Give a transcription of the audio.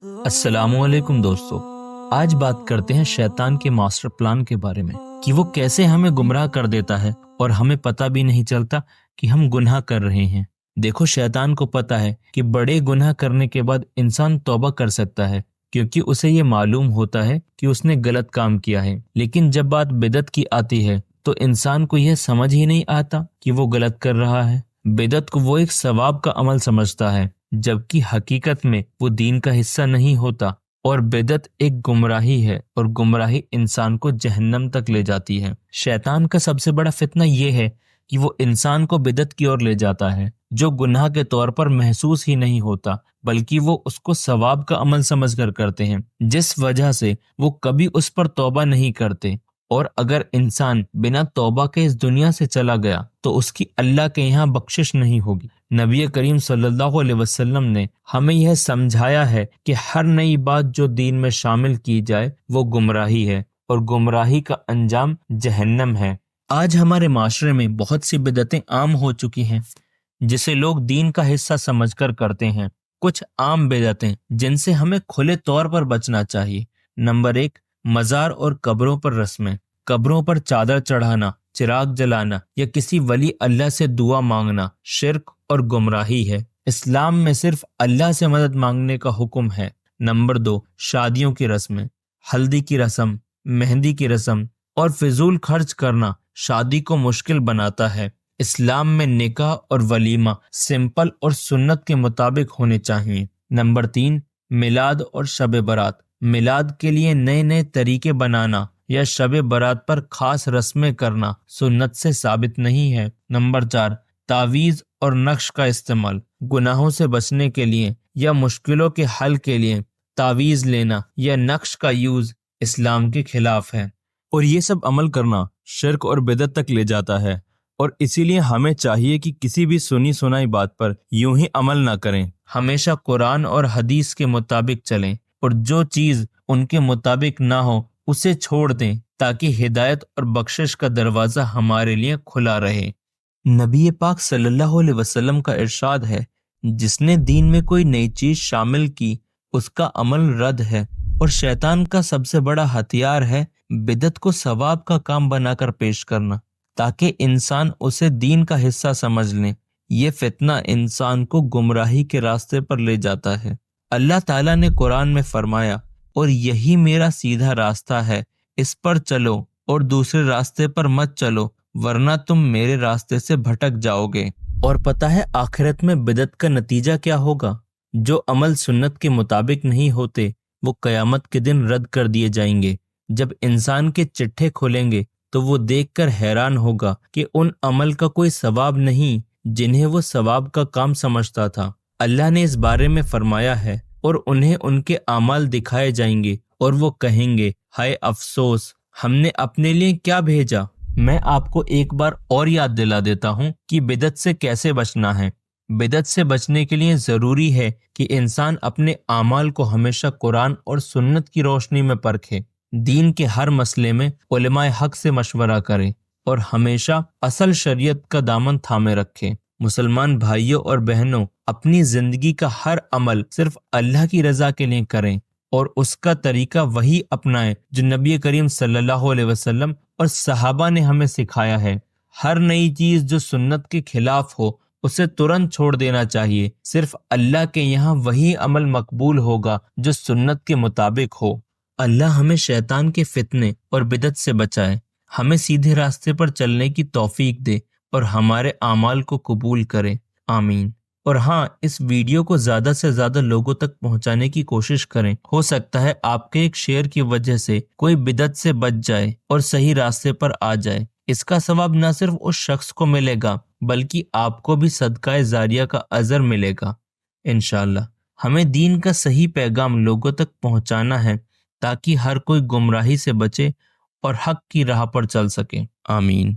السلام علیکم دوستو، آج بات کرتے ہیں شیطان کے ماسٹر پلان کے بارے میں کہ وہ کیسے ہمیں گمراہ کر دیتا ہے اور ہمیں پتہ بھی نہیں چلتا کہ ہم گناہ کر رہے ہیں۔ دیکھو، شیطان کو پتہ ہے کہ بڑے گناہ کرنے کے بعد انسان توبہ کر سکتا ہے، کیونکہ اسے یہ معلوم ہوتا ہے کہ اس نے غلط کام کیا ہے۔ لیکن جب بات بدعت کی آتی ہے تو انسان کو یہ سمجھ ہی نہیں آتا کہ وہ غلط کر رہا ہے۔ بدعت کو وہ ایک ثواب کا عمل سمجھتا ہے، جبکہ حقیقت میں وہ دین کا حصہ نہیں ہوتا، اور بدعت ایک گمراہی ہے، اور گمراہی انسان کو جہنم تک لے جاتی ہے۔ شیطان کا سب سے بڑا فتنہ یہ ہے کہ وہ انسان کو بدعت کی اور لے جاتا ہے، جو گناہ کے طور پر محسوس ہی نہیں ہوتا، بلکہ وہ اس کو ثواب کا عمل سمجھ کر کرتے ہیں، جس وجہ سے وہ کبھی اس پر توبہ نہیں کرتے۔ اور اگر انسان بنا توبہ کے اس دنیا سے چلا گیا تو اس کی اللہ کے یہاں بخشش نہیں ہوگی۔ نبی کریم صلی اللہ علیہ وسلم نے ہمیں یہ سمجھایا ہے کہ ہر نئی بات جو دین میں شامل کی جائے وہ گمراہی ہے، اور گمراہی کا انجام جہنم ہے۔ آج ہمارے معاشرے میں بہت سی بدعتیں عام ہو چکی ہیں جسے لوگ دین کا حصہ سمجھ کر کرتے ہیں۔ کچھ عام بدعتیں جن سے ہمیں کھلے طور پر بچنا چاہیے۔ نمبر 1، مزار اور قبروں پر رسمیں۔ قبروں پر چادر چڑھانا، چراغ جلانا یا کسی ولی اللہ سے دعا مانگنا شرک اور گمراہی ہے۔ اسلام میں صرف اللہ سے مدد مانگنے کا حکم ہے۔ نمبر 2، شادیوں کی رسمیں۔ ہلدی کی رسم، مہندی کی رسم اور فضول خرچ کرنا شادی کو مشکل بناتا ہے۔ اسلام میں نکاح اور ولیمہ سمپل اور سنت کے مطابق ہونے چاہیے۔ نمبر 3، میلاد اور شب برات۔ میلاد کے لیے نئے نئے طریقے بنانا یا شب برات پر خاص رسمیں کرنا سنت سے ثابت نہیں ہے۔ نمبر 4، تعویذ اور نقش کا استعمال۔ گناہوں سے بچنے کے لیے یا مشکلوں کے حل کے لیے تعویذ لینا یا نقش کا یوز اسلام کے خلاف ہے، اور یہ سب عمل کرنا شرک اور بدعت تک لے جاتا ہے، اور اسی لیے ہمیں چاہیے کہ کسی بھی سنی سنائی بات پر یوں ہی عمل نہ کریں، ہمیشہ قرآن اور حدیث کے مطابق چلیں، اور جو چیز ان کے مطابق نہ ہو اسے چھوڑ دیں، تاکہ ہدایت اور بخشش کا دروازہ ہمارے لیے کھلا رہے۔ نبی پاک صلی اللہ علیہ وسلم کا ارشاد ہے، جس نے دین میں کوئی نئی چیز شامل کی اس کا عمل رد ہے، اور شیطان کا سب سے بڑا ہتھیار ہے بدعت کو ثواب کا کام بنا کر پیش کرنا، تاکہ انسان اسے دین کا حصہ سمجھ لیں۔ یہ فتنہ انسان کو گمراہی کے راستے پر لے جاتا ہے۔ اللہ تعالیٰ نے قرآن میں فرمایا، اور یہی میرا سیدھا راستہ ہے، اس پر چلو اور دوسرے راستے پر مت چلو، ورنہ تم میرے راستے سے بھٹک جاؤ گے۔ اور پتہ ہے آخرت میں بدعت کا نتیجہ کیا ہوگا؟ جو عمل سنت کے مطابق نہیں ہوتے وہ قیامت کے دن رد کر دیے جائیں گے۔ جب انسان کے چٹھے کھولیں گے تو وہ دیکھ کر حیران ہوگا کہ ان عمل کا کوئی ثواب نہیں جنہیں وہ ثواب کا کام سمجھتا تھا۔ اللہ نے اس بارے میں فرمایا ہے، اور انہیں ان کے اعمال دکھائے جائیں گے، اور وہ کہیں گے، ہائے افسوس، ہم نے اپنے لیے کیا بھیجا۔ میں آپ کو ایک بار اور یاد دلا دیتا ہوں کہ بدعت سے کیسے بچنا ہے۔ بدعت سے بچنے کے لیے ضروری ہے کہ انسان اپنے اعمال کو ہمیشہ قرآن اور سنت کی روشنی میں پرکھے، دین کے ہر مسئلے میں علماء حق سے مشورہ کرے، اور ہمیشہ اصل شریعت کا دامن تھامے رکھے۔ مسلمان بھائیوں اور بہنوں، اپنی زندگی کا ہر عمل صرف اللہ کی رضا کے لیے کریں، اور اس کا طریقہ وہی اپنائیں جو نبی کریم صلی اللہ علیہ وسلم اور صحابہ نے ہمیں سکھایا ہے۔ ہر نئی چیز جو سنت کے خلاف ہو اسے ترنت چھوڑ دینا چاہیے۔ صرف اللہ کے یہاں وہی عمل مقبول ہوگا جو سنت کے مطابق ہو۔ اللہ ہمیں شیطان کے فتنے اور بدعت سے بچائے، ہمیں سیدھے راستے پر چلنے کی توفیق دے، اور ہمارے اعمال کو قبول کرے، آمین۔ اور ہاں، اس ویڈیو کو زیادہ سے زیادہ لوگوں تک پہنچانے کی کوشش کریں۔ ہو سکتا ہے آپ کے ایک شیئر کی وجہ سے کوئی بدعت سے بچ جائے اور صحیح راستے پر آ جائے۔ اس کا ثواب نہ صرف اس شخص کو ملے گا بلکہ آپ کو بھی صدقہ جاریہ کا اجر ملے گا انشاءاللہ۔ ہمیں دین کا صحیح پیغام لوگوں تک پہنچانا ہے تاکہ ہر کوئی گمراہی سے بچے اور حق کی راہ پر چل سکے، آمین۔